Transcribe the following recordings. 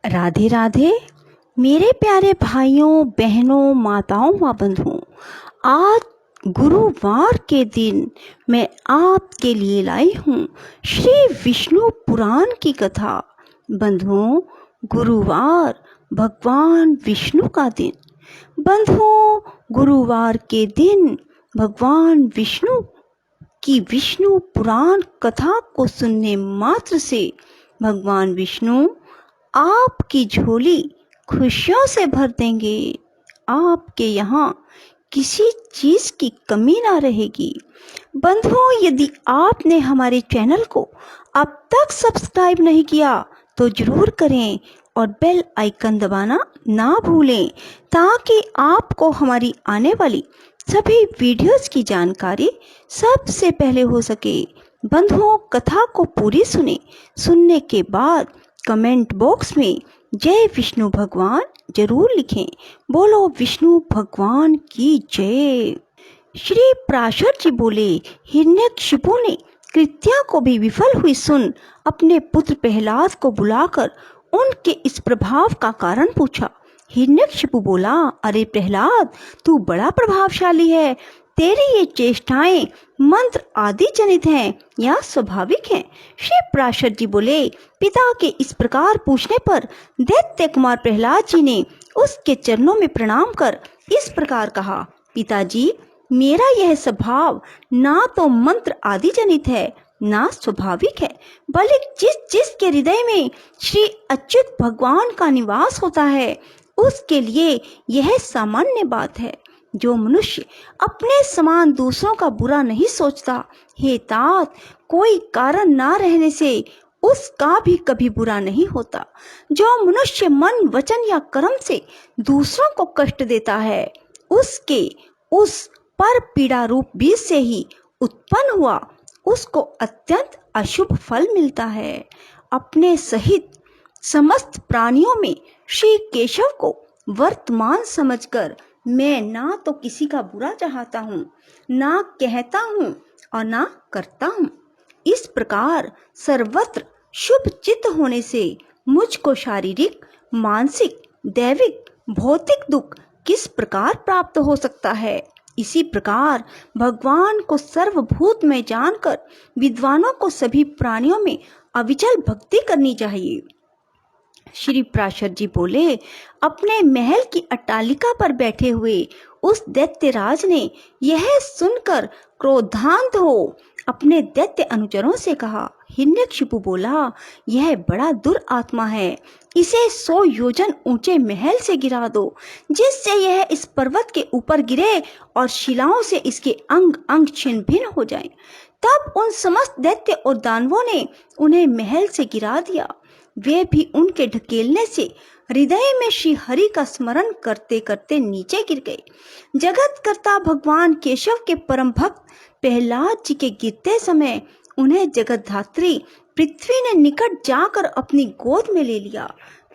राधे राधे मेरे प्यारे भाइयों बहनों माताओं व बंधुओं। आज गुरुवार के दिन मैं आपके लिए लाई हूँ श्री विष्णु पुराण की कथा। बंधुओं, गुरुवार भगवान विष्णु का दिन। बंधुओं, गुरुवार के दिन भगवान विष्णु की विष्णु पुराण कथा को सुनने मात्र से भगवान विष्णु आपकी झोली खुशियों से भर देंगे। आपके यहाँ किसी चीज की कमी ना रहेगी। बंधुओं, यदि आपने हमारे चैनल को अब तक सब्सक्राइब नहीं किया तो जरूर करें और बेल आइकन दबाना ना भूलें ताकि आपको हमारी आने वाली सभी वीडियोस की जानकारी सबसे पहले हो सके। बंधुओं, कथा को पूरी सुनने के बाद कमेंट बॉक्स में जय विष्णु भगवान जरूर लिखें। बोलो विष्णु भगवान की जय। श्री पराशर जी बोले, हिरण्यकशिपु ने कृत्या को भी विफल हुई सुन अपने पुत्र प्रहलाद को बुलाकर उनके इस प्रभाव का कारण पूछा। हिरण्यकशिपु बोला, अरे प्रहलाद, तू बड़ा प्रभावशाली है। तेरी ये चेष्टाएं मंत्र आदि जनित हैं या स्वाभाविक हैं? श्री पराशर जी बोले, पिता के इस प्रकार पूछने पर दैत्य कुमार प्रहलाद जी ने उसके चरणों में प्रणाम कर इस प्रकार कहा, पिताजी, मेरा यह स्वभाव ना तो मंत्र आदि जनित है ना स्वाभाविक है, बल्कि जिसके हृदय में श्री अच्युत भगवान का निवास होता है उसके लिए यह सामान्य बात है। जो मनुष्य अपने समान दूसरों का बुरा नहीं सोचता, हे तात, कोई कारण ना रहने से उसका भी कभी बुरा नहीं होता। जो मनुष्य मन वचन या कर्म से दूसरों को कष्ट देता है उसके उस पर पीड़ा रूप बीज से ही उत्पन्न हुआ उसको अत्यंत अशुभ फल मिलता है। अपने सहित समस्त प्राणियों में श्री केशव को वर्तमान समझकर मैं ना तो किसी का बुरा चाहता हूँ, ना कहता हूँ और ना करता हूँ। इस प्रकार सर्वत्र शुभ चित्त होने से मुझको शारीरिक, मानसिक, दैविक, भौतिक दुख किस प्रकार प्राप्त हो सकता है? इसी प्रकार भगवान को सर्वभूत में जानकर विद्वानों को सभी प्राणियों में अविचल भक्ति करनी चाहिए। श्री पराशर जी बोले, अपने महल की अट्टालिका पर बैठे हुए उस दैत्यराज ने यह सुनकर क्रोधान्त हो अपने दैत्य अनुचरों से कहा। हिरण्यकशिपु बोला, यह बड़ा दुरात्मा है, इसे 100 योजन ऊंचे महल से गिरा दो, जिससे यह इस पर्वत के ऊपर गिरे और शिलाओं से इसके अंग अंग छिन्न भिन्न हो जाएं। तब उन समस्त दैत्य और दानवों ने उन्हें महल से गिरा दिया। वे भी उनके ढकेलने से हृदय में श्री हरि का स्मरण करते करते नीचे गिर गए। जगत कर्ता भगवान केशव के परम भक्त प्रहलाद जी के गिरते समय उन्हें जगत धात्री पृथ्वी ने निकट जाकर अपनी गोद में ले लिया।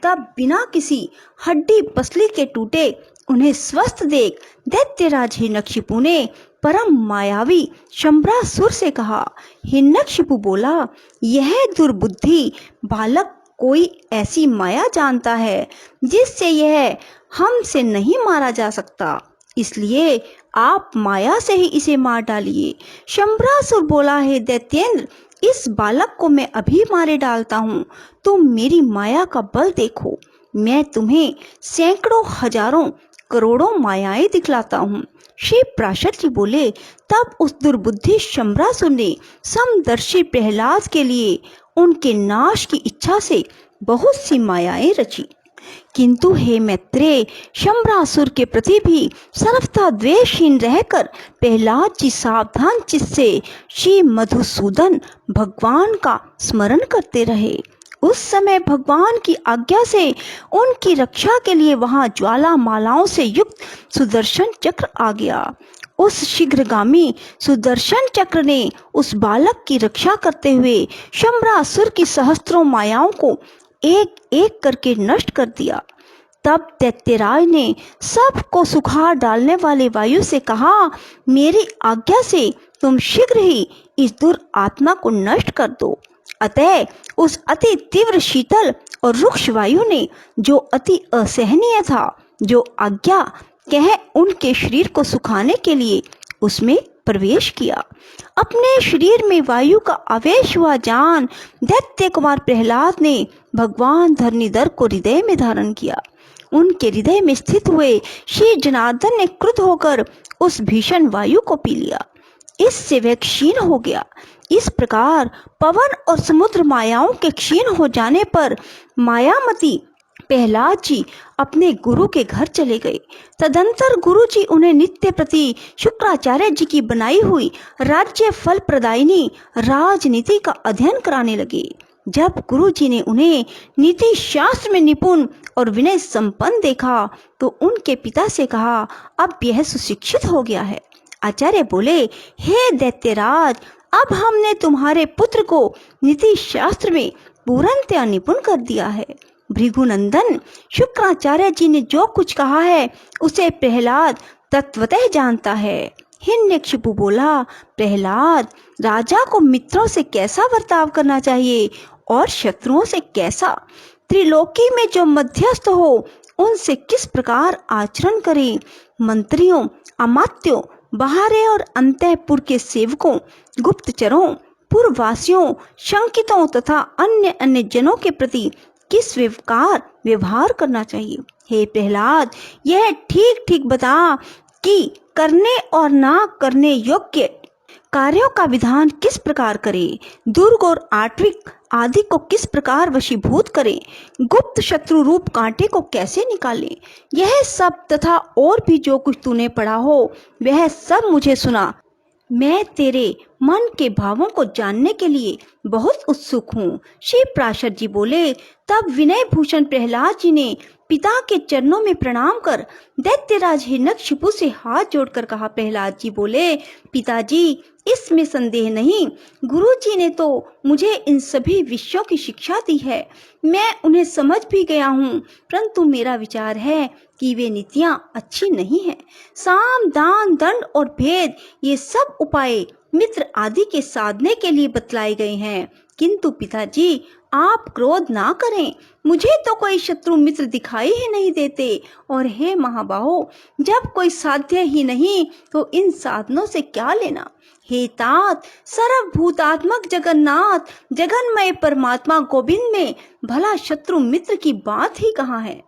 तब बिना किसी हड्डी पसली के टूटे उन्हें स्वस्थ देख दैत्यराज हिरण्यकशिपु ने परम मायावी शंबरासुर से कहा। हिरण्यकशिपु बोला, यह दुर्बुद्धि बालक कोई ऐसी माया जानता है जिससे यह हमसे नहीं मारा जा सकता, इसलिए आप माया से ही इसे मार डालिए। शंबरासुर बोला, हे दैत्येंद्र, इस बालक को मैं अभी मारे डालता हूँ। तुम मेरी माया का बल देखो, मैं तुम्हें सैकड़ों हजारों करोड़ों मायाएं दिखलाता हूँ। श्री पराशर जी बोले, तब उस दुर्बुद्धि शंबरासुर ने समदर्शी प्रहलाद के लिए उनके नाश की इच्छा से बहुत सी मायाएं रची। किंतु हे मैत्रेय, शंबरासुर के प्रति भी सर्वथा द्वेषहीन रहकर प्रहलाद जी सावधान चित्त से श्री मधुसूदन भगवान का स्मरण करते रहे। उस समय भगवान की आज्ञा से उनकी रक्षा के लिए वहां ज्वाला मालाओं से युक्त सुदर्शन चक्र आ गया। उस शीघ्रगामी सुदर्शन चक्र ने उस बालक की रक्षा करते हुए शंबरासुर की सहस्त्रों मायाओं को एक एक करके नष्ट कर दिया। तब दैत्यराज ने सबको सुखाड़ डालने वाले वायु से कहा, मेरी आज्ञा से तुम शीघ्र ही इस दुरात्मा को नष्ट कर दो। अतः उस अति तीव्र शीतल और रुक्ष वायु ने, जो अति असहनीय था, जो आज्ञा कह उनके शरीर को सुखाने के लिए उसमें प्रवेश किया। अपने शरीर में वायु का आवेश हुआ जान दैत्य कुमार प्रहलाद ने भगवान धरणीधर को हृदय में धारण किया। उनके हृदय में स्थित हुए श्री जनार्दन ने क्रुद्ध होकर उस भीषण वायु को पी लिया। इससे वह क्षीण हो गया। इस प्रकार पवन और समुद्र मायाओं के क्षीण हो जाने पर मायामती प्रहलाद जी अपने गुरु के घर चले गए। तदंतर गुरु जी उन्हें नित्य प्रति शुक्राचार्य जी की बनाई हुई राज्य फल प्रदायिनी राजनीति का अध्ययन कराने लगे। जब गुरु जी ने उन्हें नीति शास्त्र में निपुण और विनय संपन्न देखा तो उनके पिता से कहा, अब यह सुशिक्षित हो गया है। आचार्य बोले, हे दैत्यराज, अब हमने तुम्हारे पुत्र को नीति शास्त्र में पूर्णतया निपुण कर दिया है। भृगुनंदन, शुक्राचार्य जी ने जो कुछ कहा है उसे प्रहलाद तत्वतः जानता है। हिरण्यकशिपु बोला, प्रहलाद, राजा को मित्रों से कैसा बर्ताव करना चाहिए और शत्रुओं से कैसा, त्रिलोकी में जो मध्यस्थ हो उनसे किस प्रकार आचरण करें, मंत्रियों, अमात्यों, बाहरे और अंतःपुर के सेवकों, गुप्तचरों, पूर्ववासियों, शंकितों तथा अन्य अन्य जनों के प्रति किस व्यवहार करना चाहिए। हे प्रहलाद, यह ठीक ठीक बता कि करने और ना करने योग्य कार्यों का विधान किस प्रकार करें, दुर्ग और आट्विक आदि को किस प्रकार वशीभूत करें, गुप्त शत्रु रूप कांटे को कैसे निकालें। यह सब तथा और भी जो कुछ तूने पढ़ा हो वह सब मुझे सुना। मैं तेरे मन के भावों को जानने के लिए बहुत उत्सुक हूँ। श्री प्राशर जी बोले, तब विनय भूषण प्रहलाद जी ने पिता के चरणों में प्रणाम कर दैत्यराज हिरण्यकशिपु से हाथ जोड़कर कहा। प्रहलाद जी बोले, पिताजी, इसमें संदेह नहीं, गुरुजी ने तो मुझे इन सभी विषयों की शिक्षा दी है, मैं उन्हें समझ भी गया हूँ, परंतु मेरा विचार है कि वे नीतियाँ अच्छी नहीं हैं। साम, दान, दंड और भेद, ये सब उपाय मित्र आदि के साधने के लिए बतलाए गए हैं, किंतु पिताजी आप क्रोध ना करें, मुझे तो कोई शत्रु मित्र दिखाई ही नहीं देते, और हे महाबाहो, जब कोई साध्य ही नहीं तो इन साधनों से क्या लेना। हे तात, सर्वभूतात्मक जगन्नाथ जगन्मय परमात्मा गोविंद में भला शत्रु मित्र की बात ही कहाँ है।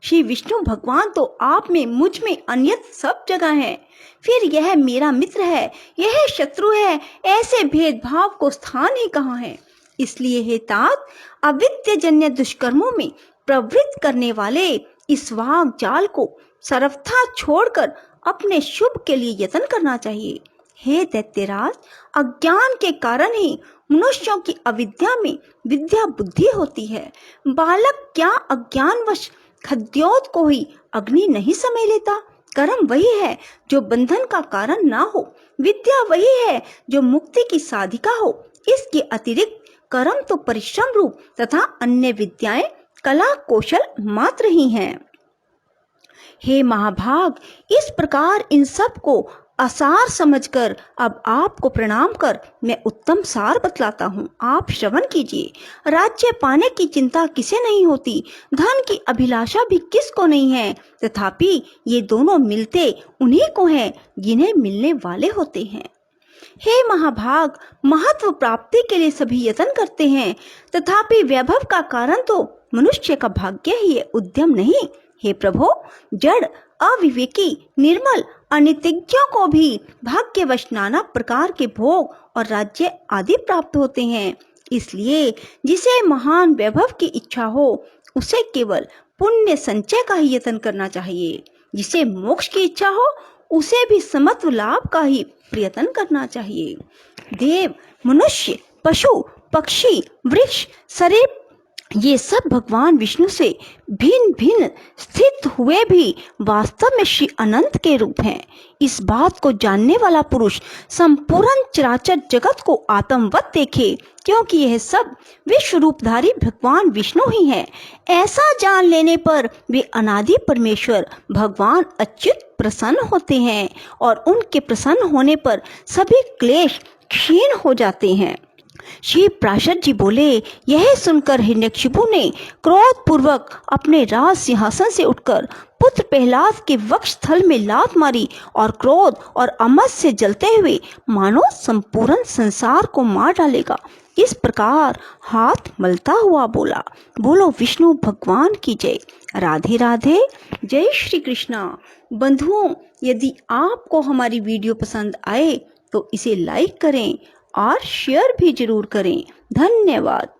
श्री विष्णु भगवान तो आप में, मुझ में, अन्यत सब जगह है, फिर यह मेरा मित्र है, यह शत्रु है, ऐसे भेदभाव को स्थान ही कहाँ है। इसलिए हे तात, अविद्यजन्य दुष्कर्मों में प्रवृत्त करने वाले इस वाग जाल को सर्वथा छोड़कर अपने शुभ के लिए यत्न करना चाहिए। हे दैत्यराज, अज्ञान के कारण ही मनुष्यों की अविद्या में विद्या बुद्धि होती है। बालक क्या अज्ञानवश खद्योत को ही अग्नि नहीं समझ लेता। कर्म वही है जो बंधन का कारण ना हो, विद्या वही है जो मुक्ति की साधिका हो। इसके अतिरिक्त कर्म तो परिश्रम रूप तथा अन्य विद्याएं कला कौशल मात्र ही हैं। हे महाभाग, इस प्रकार इन सब को असार समझकर अब आपको प्रणाम कर मैं उत्तम सार बतलाता हूँ, आप श्रवण कीजिए। राज्य पाने की चिंता किसे नहीं होती, धन की अभिलाषा भी किसको नहीं है, तथापि ये दोनों मिलते उन्हीं को हैं जिन्हें मिलने वाले होते हैं। हे महाभाग, महत्व प्राप्ति के लिए सभी यत्न करते हैं, तथापि वैभव का कारण तो मनुष्य का भाग्य ही है, उद्यम नहीं। हे प्रभु, जड़, अविवेकी, निर्मल, अनितिज्ञों को भी भाग्यवश नाना प्रकार के भोग और राज्य आदि प्राप्त होते हैं। इसलिए जिसे महान वैभव की इच्छा हो उसे केवल पुण्य संचय का ही यत्न करना चाहिए। जिसे मोक्ष की इच्छा हो उसे भी समत्व लाभ का ही प्रयत्न करना चाहिए। देव, मनुष्य, पशु, पक्षी, वृक्ष, सरीप, ये सब भगवान विष्णु से भिन्न भिन्न स्थित हुए भी वास्तव में श्री अनंत के रूप हैं। इस बात को जानने वाला पुरुष संपूर्ण चराचर जगत को आत्मवत देखे, क्योंकि यह सब विश्व रूपधारी भगवान विष्णु ही है। ऐसा जान लेने पर वे अनादि परमेश्वर भगवान अच्युत प्रसन्न होते हैं और उनके प्रसन्न होने पर सभी क्लेश क्षीण हो जाते हैं। श्री प्राशद जी बोले, यह सुनकर हिरण्यकशिपु ने क्रोध पूर्वक अपने राज सिंहासन से उठकर पुत्र प्रहलाद के वक्ष स्थल में लात मारी और क्रोध और अमत से जलते हुए मानो संपूर्ण संसार को मार डालेगा, इस प्रकार हाथ मलता हुआ बोला। बोलो विष्णु भगवान की जय। राधे राधे। जय श्री कृष्णा। बंधुओं, यदि आपको हमारी वीडियो पसंद आए तो इसे लाइक करें और शेयर भी जरूर करें। धन्यवाद।